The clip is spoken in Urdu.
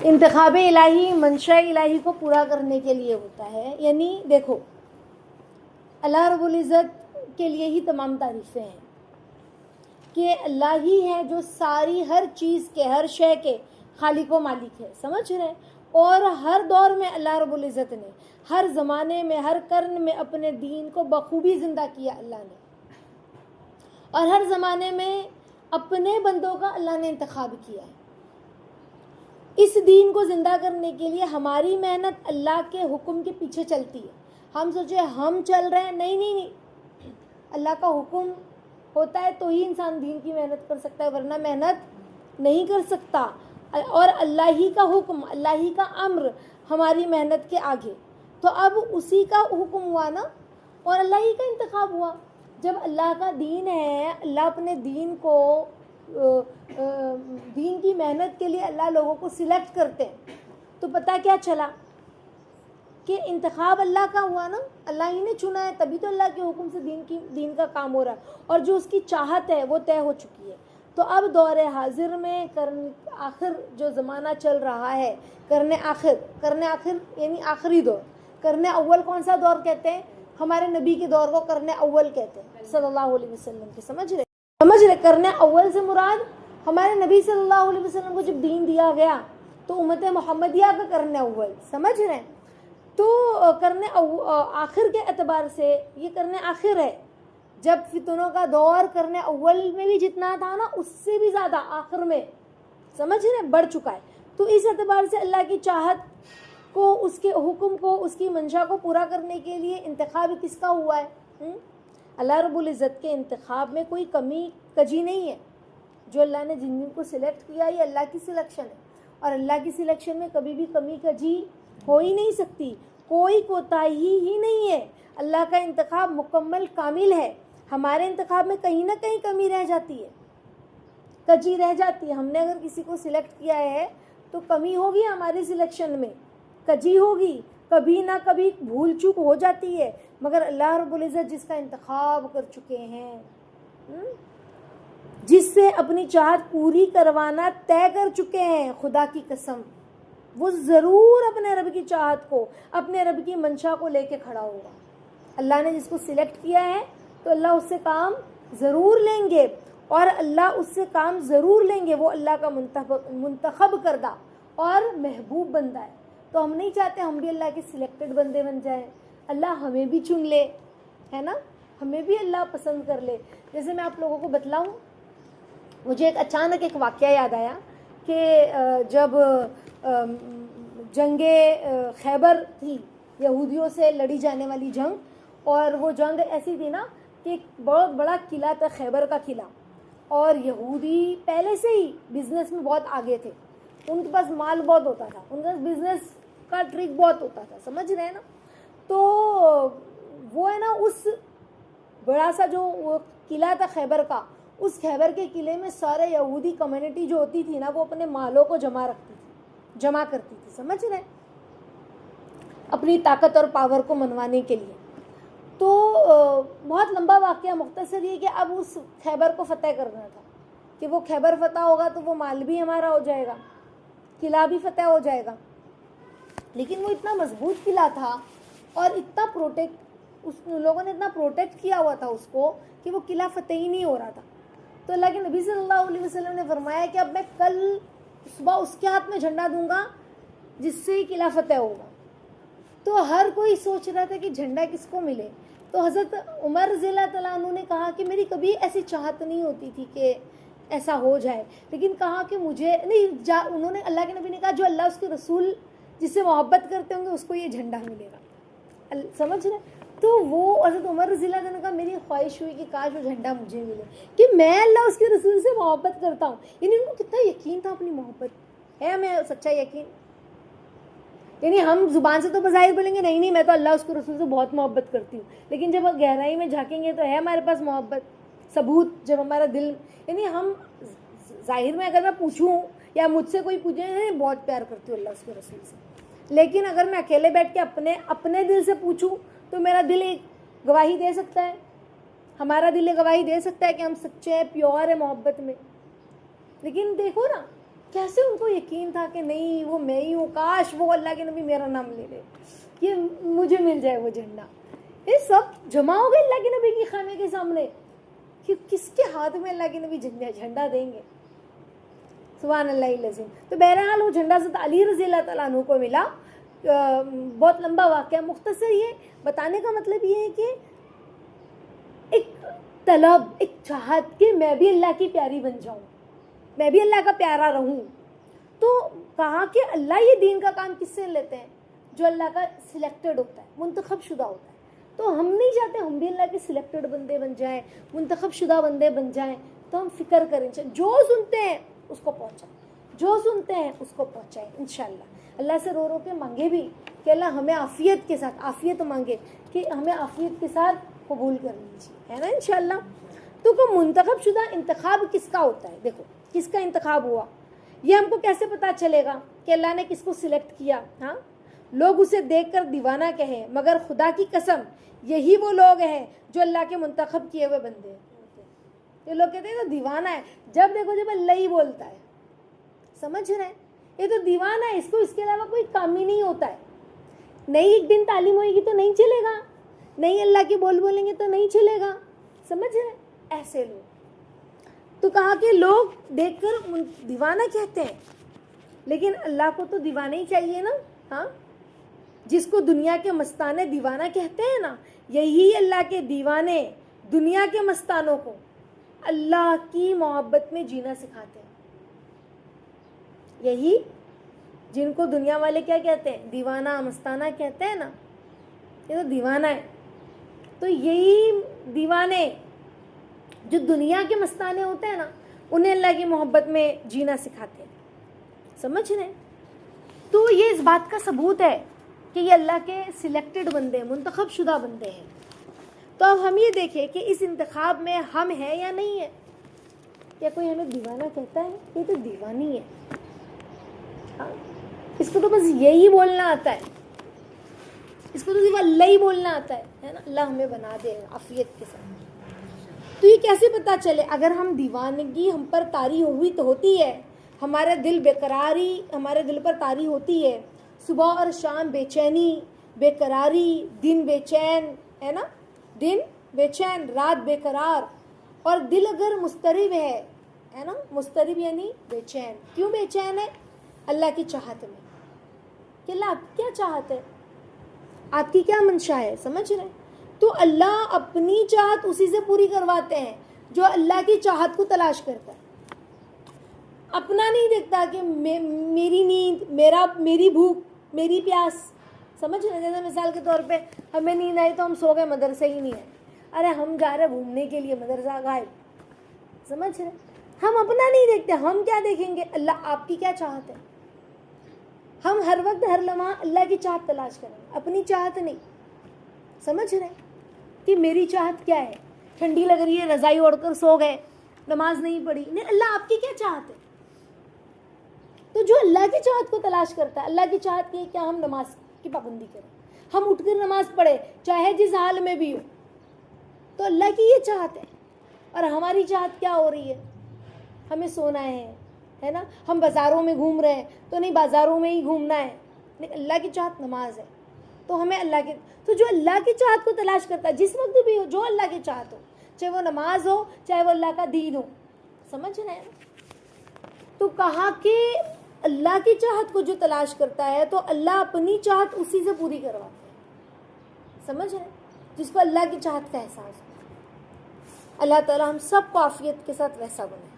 انتخاب الہی منشاء الہی کو پورا کرنے کے لیے ہوتا ہے. یعنی دیکھو اللہ رب العزت کے لیے ہی تمام تعریفیں ہیں کہ اللہ ہی ہے جو ساری ہر چیز کے ہر شے کے خالق و مالک ہے. سمجھ رہے ہیں؟ اور ہر دور میں اللہ رب العزت نے ہر زمانے میں ہر قرن میں اپنے دین کو بخوبی زندہ کیا اللہ نے, اور ہر زمانے میں اپنے بندوں کا اللہ نے انتخاب کیا ہے. اس دین کو زندہ کرنے کے لیے ہماری محنت اللہ کے حکم کے پیچھے چلتی ہے. ہم سوچے ہم چل رہے ہیں, نہیں, اللہ کا حکم ہوتا ہے تو ہی انسان دین کی محنت کر سکتا ہے, ورنہ محنت نہیں کر سکتا. اور اللہ ہی کا حکم, اللہ ہی کا امر ہماری محنت کے آگے. تو اب اسی کا حکم ہوا نا, اور اللہ ہی کا انتخاب ہوا. جب اللہ کا دین ہے, اللہ اپنے دین کو دین کی محنت کے لیے اللہ لوگوں کو سلیکٹ کرتے ہیں, تو پتہ کیا چلا کہ انتخاب اللہ کا ہوا نا, اللہ ہی نے چنا ہے, تبھی تو اللہ کے حکم سے دین کا کام ہو رہا ہے, اور جو اس کی چاہت ہے وہ طے ہو چکی ہے. تو اب دور حاضر میں آخر جو زمانہ چل رہا ہے, کرنے آخر یعنی آخری دور. کرنے اول کون سا دور کہتے ہیں؟ ہمارے نبی کے دور کو کرنے اول کہتے ہیں صلی اللہ علیہ وسلم کے. سمجھ رہے کرنے اول سے مراد ہمارے نبی صلی اللہ علیہ وسلم کو جب دین دیا گیا تو امت محمدیہ کا کرنے اول. سمجھ رہے ہیں؟ تو کرنے آخر کے اعتبار سے یہ کرنے آخر ہے. جب فتنوں کا دور کرنے اول میں بھی جتنا تھا نا, اس سے بھی زیادہ آخر میں سمجھ رہے بڑھ چکا ہے. تو اس اعتبار سے اللہ کی چاہت کو, اس کے حکم کو, اس کی منشا کو پورا کرنے کے لیے انتخاب کس کا ہوا ہے؟ اللہ رب العزت کے انتخاب میں کوئی کمی کجی نہیں ہے. جو اللہ نے جن کو سلیکٹ کیا یہ اللہ کی سلیکشن ہے, اور اللہ کی سلیکشن میں کبھی بھی کمی کجی ہو ہی نہیں سکتی, کوئی کوتاہی ہی نہیں ہے. اللہ کا انتخاب مکمل کامل ہے. ہمارے انتخاب میں کہیں نہ کہیں کمی رہ جاتی ہے, کجی رہ جاتی ہے. ہم نے اگر کسی کو سلیکٹ کیا ہے تو کمی ہوگی ہماری سلیکشن میں, کجی ہوگی, کبھی نہ کبھی بھول چوک ہو جاتی ہے. مگر اللہ رب العزت جس کا انتخاب کر چکے ہیں, جس سے اپنی چاہت پوری کروانا طے کر چکے ہیں, خدا کی قسم وہ ضرور اپنے رب کی چاہت کو, اپنے رب کی منشا کو لے کے کھڑا ہوگا. اللہ نے جس کو سلیکٹ کیا ہے تو اللہ اس سے کام ضرور لیں گے, اور اللہ اس سے کام ضرور لیں گے. وہ اللہ کا منتخب کردہ اور محبوب بندہ ہے. تو ہم نہیں چاہتے ہم بھی اللہ کے سلیکٹڈ بندے بن جائیں, اللہ ہمیں بھی چن لے, ہے نا, ہمیں بھی اللہ پسند کر لے. جیسے میں آپ لوگوں کو بتلاؤں, مجھے اچانک ایک واقعہ یاد آیا کہ جب جنگ خیبر تھی, یہودیوں سے لڑی جانے والی جنگ, اور وہ جنگ ایسی تھی نا کہ ایک بہت بڑا قلعہ تھا, خیبر کا قلعہ, اور یہودی پہلے سے ہی بزنس میں بہت آگے تھے. ان کے پاس مال بہت ہوتا تھا, ان کے پاس بزنس کا ٹرک بہت ہوتا تھا. سمجھ رہے ہیں نا؟ تو وہ ہے نا اس بڑا سا جو وہ قلعہ تھا خیبر کا, اس خیبر کے قلعے میں سارے یہودی کمیونٹی جو ہوتی تھی نا, وہ اپنے مالوں کو جمع کرتی تھی. سمجھ رہے ہیں؟ اپنی طاقت اور پاور کو منوانے کے لیے. تو بہت لمبا واقعہ, مختصر یہ کہ اب اس خیبر کو فتح کرنا تھا, کہ وہ خیبر فتح ہوگا تو وہ مال بھی ہمارا ہو جائے گا, قلعہ بھی فتح ہو جائے گا. لیکن وہ اتنا مضبوط قلعہ تھا اور اتنا اس لوگوں نے اتنا پروٹیکٹ کیا ہوا تھا اس کو کہ وہ قلعہ فتح ہی نہیں ہو رہا تھا. تو اللہ کے نبی صلی اللہ علیہ وسلم نے فرمایا کہ اب میں کل صبح اس کے ہاتھ میں جھنڈا دوں گا جس سے ہی قلعہ فتح ہوگا. تو ہر کوئی سوچ رہا تھا کہ جھنڈا کس کو ملے. تو حضرت عمر رضی اللہ تعالیٰ عنہ نے کہا کہ میری کبھی ایسی چاہت نہیں ہوتی تھی کہ ایسا ہو جائے, لیکن کہا کہ مجھے نہیں انہوں نے, اللہ کے نبی نے کہا جو اللہ اس کے رسول جس سے محبت کرتے ہوں گے اس کو یہ جھنڈا ملے گا. سمجھ رہے؟ تو وہ حضرت عمر رضی اللہ عنہ نے کہا میری خواہش ہوئی کہ کاش وہ جھنڈا مجھے ملے, کہ میں اللہ اس کے رسول سے محبت کرتا ہوں. یعنی ان کو کتنا یقین تھا, اپنی محبت ہے ہمیں سچا یقین. یعنی ہم زبان سے تو بظاہر بولیں گے نہیں میں تو اللہ اس کے رسول سے بہت محبت کرتی ہوں, لیکن جب گہرائی میں جھانکیں گے تو ہے ہمارے پاس محبت, ثبوت. جب ہمارا دل, یعنی ہم ظاہر میں اگر میں پوچھوں یا مجھ سے کوئی پوچھے بہت پیار کرتی ہوں اللہ اس کے رسول سے, لیکن اگر میں اکیلے بیٹھ کے اپنے دل سے پوچھوں تو میرا دل ایک گواہی دے سکتا ہے, ہمارا دل ایک گواہی دے سکتا ہے کہ ہم سچے ہیں, پیور ہے محبت میں. لیکن دیکھو نا کیسے ان کو یقین تھا کہ نہیں وہ میں ہی ہوں، کاش وہ اللہ کے نبی میرا نام لے لے، یہ مجھے مل جائے وہ جھنڈا. یہ سب جمع ہو گئے اللہ کے نبی کی خیمے کے سامنے کہ کس کے ہاتھ میں اللہ کے نبی جھنڈا دیں گے. سبحان اللہ العظیم. تو بہرحال وہ جھنڈا حضرت علی رضی اللہ تعالیٰ عنہ کو ملا. بہت لمبا واقعہ، مختصر یہ بتانے کا مطلب یہ ہے کہ ایک طلب، ایک چاہت کہ میں بھی اللہ کی پیاری بن جاؤں، میں بھی اللہ کا پیارا رہوں. تو کہا کہ اللہ یہ دین کا کام کس سے لیتے ہیں؟ جو اللہ کا سلیکٹڈ ہوتا ہے، منتخب شدہ ہوتا ہے. تو ہم نہیں چاہتے ہم بھی اللہ کے سلیکٹڈ بندے بن جائیں، منتخب شدہ بندے بن جائیں. تو ہم فکر کریں، جو سنتے ہیں اس کو پہنچائیں، جو سنتے ہیں اس کو پہنچائیں انشاءاللہ. اللہ سے رو رو کے مانگے بھی کہ اللہ ہمیں عافیت کے ساتھ، عافیت مانگے کہ ہمیں عافیت کے ساتھ قبول کر لیجیے، ہے نا انشاءاللہ. تو کو منتخب شدہ انتخاب کس کا ہوتا ہے؟ دیکھو کس کا انتخاب ہوا، یہ ہم کو کیسے پتا چلے گا کہ اللہ نے کس کو سلیکٹ کیا؟ ہاں، لوگ اسے دیکھ کر دیوانہ کہیں، مگر خدا کی قسم یہی وہ لوگ ہیں جو اللہ کے منتخب کیے ہوئے بندے ہیں. یہ لوگ کہتے ہیں تو دیوانہ ہے، جب دیکھو جب اللہ ہی بولتا ہے. سمجھ رہے ہیں؟ یہ تو دیوانہ ہے، اس کو اس کے علاوہ کوئی کام ہی نہیں ہوتا ہے. نہیں ایک دن تعلیم ہوئے گی تو نہیں چلے گا، نہیں اللہ کی بول بولیں گے تو نہیں چلے گا. سمجھ رہے ہیں؟ ایسے لوگ. تو کہا کہ لوگ دیکھ کر دیوانہ کہتے ہیں، لیکن اللہ کو تو دیوانہ ہی چاہیے نا. ہاں، جس کو دنیا کے مستانے دیوانہ کہتے ہیں نا، یہی اللہ کے دیوانے دنیا کے مستانوں کو اللہ کی محبت میں جینا سکھاتے ہیں. یہی جن کو دنیا والے کیا کہتے ہیں؟ دیوانہ، مستانہ کہتے ہیں نا، یہ تو دیوانہ ہے. تو یہی دیوانے جو دنیا کے مستانے ہوتے ہیں نا، انہیں اللہ کی محبت میں جینا سکھاتے ہیں. سمجھ رہے ہیں؟ تو یہ اس بات کا ثبوت ہے کہ یہ اللہ کے سلیکٹڈ بندے ہیں، منتخب شدہ بندے ہیں. تو اب ہم یہ دیکھیں کہ اس انتخاب میں ہم ہیں یا نہیں ہے. کیا کوئی ہمیں دیوانہ کہتا ہے؟ یہ تو دیوانی ہے. اس کو تو بس یہی بولنا آتا ہے، اس کو تو صرف اللہ ہی بولنا آتا ہے نا. اللہ ہمیں بنا دے عافیت کے ساتھ. تو یہ کیسے پتا چلے؟ اگر ہم دیوانگی ہم پر طاری ہوئی تو ہوتی ہے، ہمارے دل بےقراری ہمارے دل پر طاری ہوتی ہے، صبح اور شام بے چینی، بے قراری، دن بے چین، ہے نا، دن بے چین، رات بے قرار. اور دل اگر مضطرب ہے نا، مضطرب یعنی بے چین. کیوں بے چین ہے؟ اللہ کی چاہت میں. کہ اللہ آپ کی کیا چاہت ہے، آپ کی کیا منشا ہے. سمجھ رہے ہیں؟ تو اللہ اپنی چاہت اسی سے پوری کرواتے ہیں جو اللہ کی چاہت کو تلاش کرتا ہے. اپنا نہیں دیکھتا کہ میری نیند، میری بھوک، میری پیاس. سمجھ رہے ہیں؟ جیسے مثال کے طور پہ ہمیں نیند آئی تو ہم سو گئے، مدرسے ہی نہیں ہے. ارے ہم جا رہے گھومنے کے لیے، مدرسہ غائب. سمجھ رہے ہیں؟ ہم اپنا نہیں دیکھتے، ہم کیا دیکھیں گے؟ اللہ آپ کی کیا چاہت ہے. ہم ہر وقت ہر لمحہ اللہ کی چاہت تلاش کریں گے، اپنی چاہت نہیں. سمجھ رہے ہیں کہ میری چاہت کیا ہے؟ ٹھنڈی لگ رہی ہے، رضائی اوڑھ کر سو گئے، نماز نہیں پڑھی. نہیں، اللہ آپ کی کیا چاہت ہے. تو جو اللہ کی چاہت کو تلاش کرتا ہے، اللہ کی چاہت یہ کیا ہم نماز کی پابندی کریں، ہم اٹھ کر نماز پڑھیں چاہے جس حال میں بھی ہو. تو اللہ کی یہ چاہت ہے. اور ہماری چاہت کیا ہو رہی ہے؟ ہمیں سونا ہے نا. ہم بازاروں میں گھوم رہے ہیں تو نہیں بازاروں میں ہی گھومنا ہے. لیکن اللہ کی چاہت نماز ہے. تو ہمیں اللہ کے، تو جو اللہ کی چاہت کو تلاش کرتا ہے جس وقت بھی ہو، جو اللہ کی چاہت ہو، چاہے وہ نماز ہو چاہے وہ اللہ کا دین ہو. سمجھ رہے ہیں؟ تو کہا کہ اللہ کی چاہت کو جو تلاش کرتا ہے تو اللہ اپنی چاہت اسی سے پوری کرواتا ہے. سمجھ رہے ہیں؟ جس کو اللہ کی چاہت کا احساس ہو. اللہ تعالی ہم سب کو عافیت کے ساتھ ویسا بنائے.